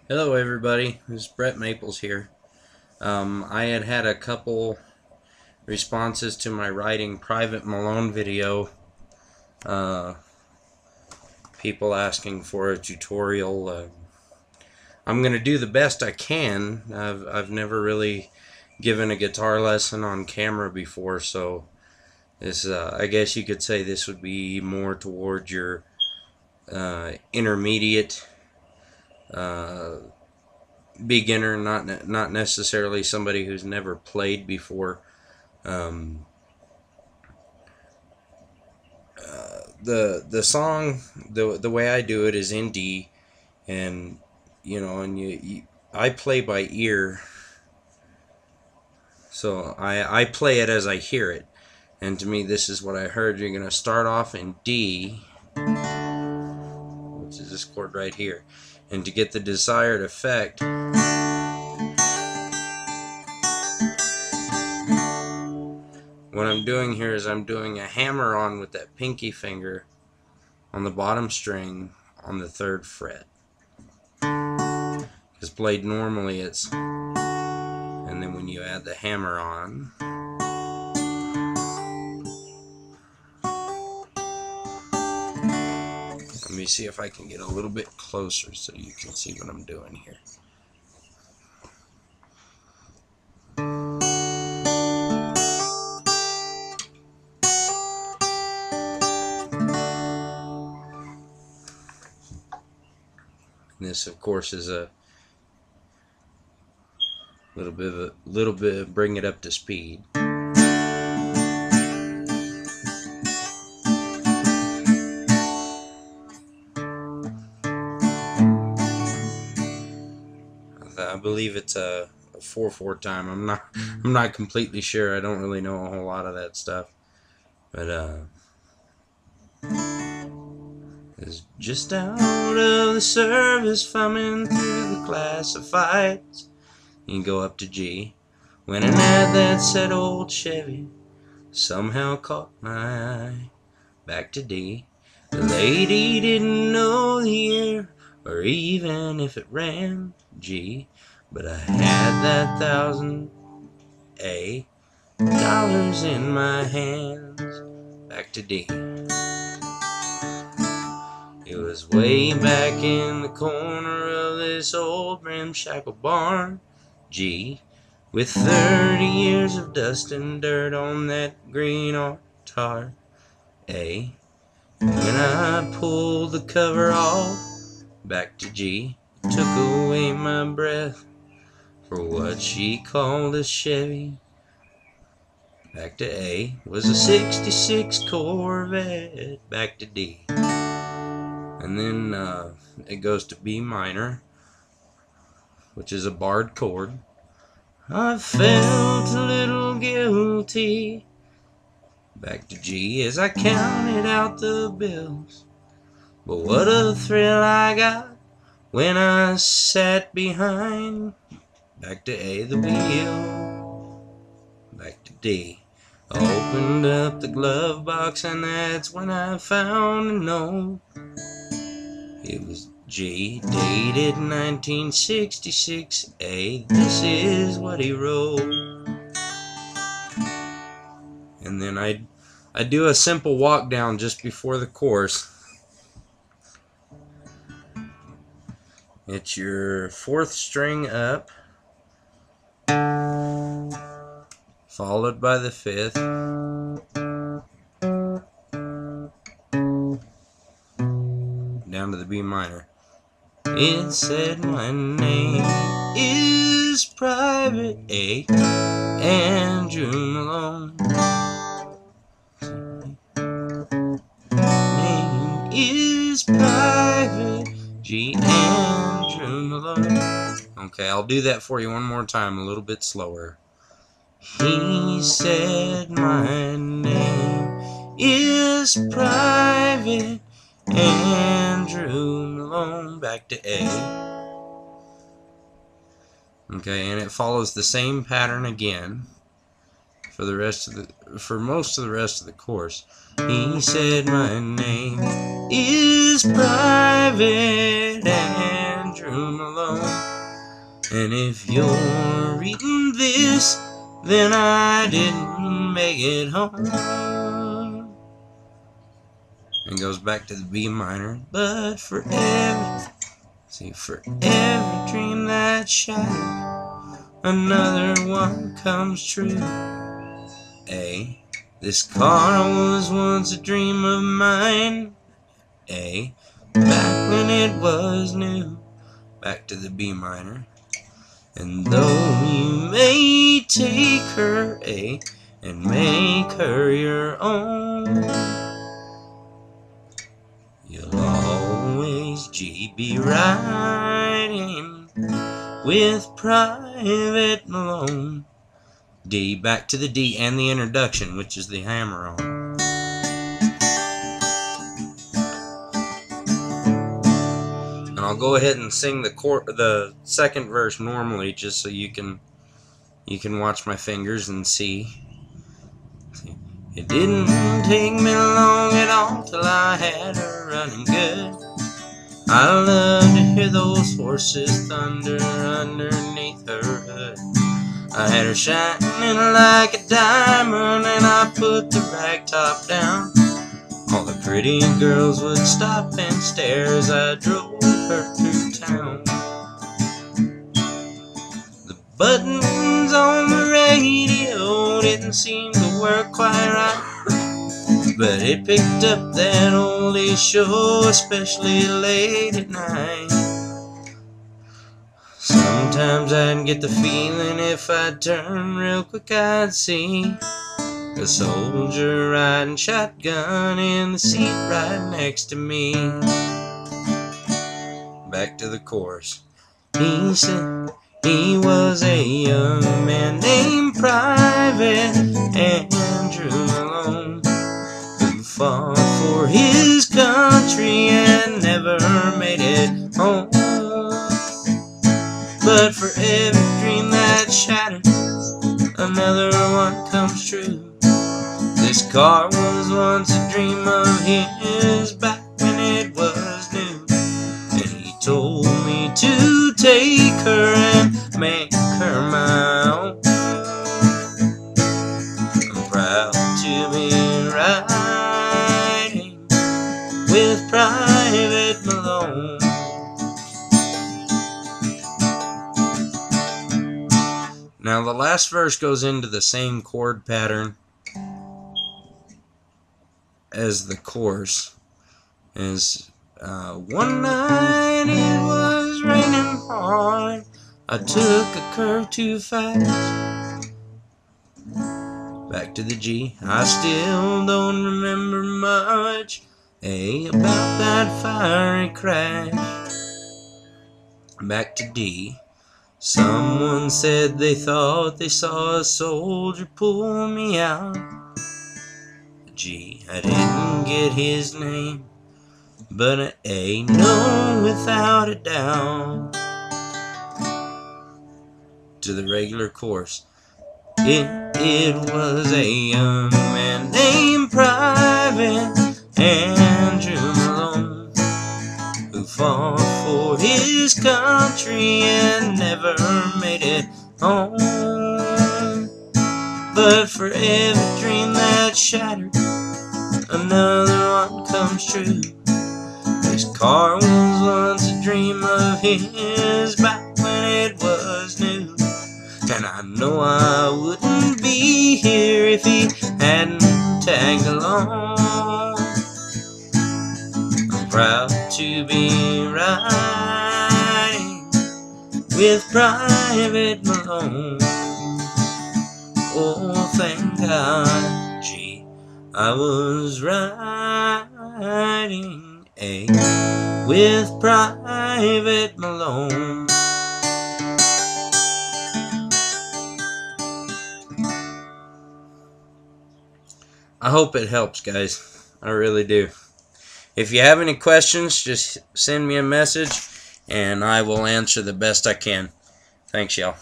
Hello everybody, this is Bret Maples here. I had a couple responses to my writing private Malone video. Uh, People asking for a tutorial. I'm going to do the best I can. I've never really given a guitar lesson on camera before, so this I guess you could say this would be more towards your intermediate uh, beginner, not necessarily somebody who's never played before. Um, the song, the way I do it is in D, and I play by ear, so I play it as I hear it, and to me this is what I heard. You're gonna start off in D, which is this chord right here, and to get the desired effect, what I'm doing here is I'm doing a hammer on with that pinky finger on the bottom string on the 3rd fret. Because played normally it's, and then when you add the hammer on, let me see if I can get a little bit closer so you can see what I'm doing here. And this, of course, is a little bit of bring it up to speed. I believe it's a 4/4 time. I'm not completely sure. I don't really know a whole lot of that stuff, but is just out of the service, thumbing through the classifieds. You go up to G. When an ad that said old Chevy somehow caught my eye. Back to D. The lady didn't know the year or even if it ran. G. But I had that $1,000 in my hands. Back to D. It was way back in the corner of this old ramshackle barn. G. With 30 years of dust and dirt on that green tar. A. When I pulled the cover off, back to G, took away my breath for what she called a Chevy. Back to A, was a 66 Corvette. Back to D. And then it goes to B minor, which is a barred chord. I felt a little guilty. Back to G as I counted out the bills. But what a thrill I got when I sat behind. Back to A, the wheel. Back to D. I opened up the glove box and that's when I found a note. It was G, dated 1966. A, this is what he wrote. And then I do a simple walk down just before the chorus. It's your 4th string up, followed by the 5th, down to the B minor. It said my name is Private A. Andrew Malone. Name is Private G. Andrew Malone. Okay, I'll do that for you one more time, a little bit slower. He said my name is Private Andrew Malone. Back to A. Okay, and it follows the same pattern again for most of the rest of the chorus. He said my name is Private Andrew Andrew Malone. And if you're reading this, then I didn't make it home. And goes back to the B minor. But for every dream that's shattered, another one comes true. A, this car was once a dream of mine. A, back when it was new. Back to the B minor. And though you may take her, A, and make her your own, you'll always, G, be riding with Private Malone. D, back to the D and the introduction, which is the hammer on. And I'll go ahead and sing the second verse normally, just so you can watch my fingers and see. It didn't take me long at all till I had her running good. I love to hear those horses thunder underneath her hood. I had her shining like a diamond, and I put the rag top down. All the pretty girls would stop and stare as I drove her through town. The buttons on the radio didn't seem to work quite right, but it picked up that oldie show, especially late at night. Sometimes I'd get the feeling if I'd turn real quick I'd see a soldier riding shotgun in the seat right next to me. Back to the chorus. He said he was a young man named Private Andrew Malone, who fought for his country and never made it home. But for every dream that's shattered, another one comes true. This car was once a dream of his back when it was new. And he told me to take her and make her my own. I'm proud to be riding with Private Malone. Now the last verse goes into the same chord pattern as the chorus. Is one night it was raining hard, I took a curve too fast. Back to the G, I still don't remember much, A, about that fiery crash. Back to D, someone said they thought they saw a soldier pull me out. G, I didn't get his name, but an A, no, without a doubt. To the regular chorus. It was a young man named Private Andrew Malone, who fought for his country and never made it home. But for every dream that's shattered, another one comes true. This car was once a dream of his back when it was new. And I know I wouldn't be here if he hadn't tagged along. I'm proud to be riding with Private Malone. Oh, thank God, G, I was riding with Private Malone. I hope it helps, guys. I really do. If you have any questions, just send me a message, and I will answer the best I can. Thanks, y'all.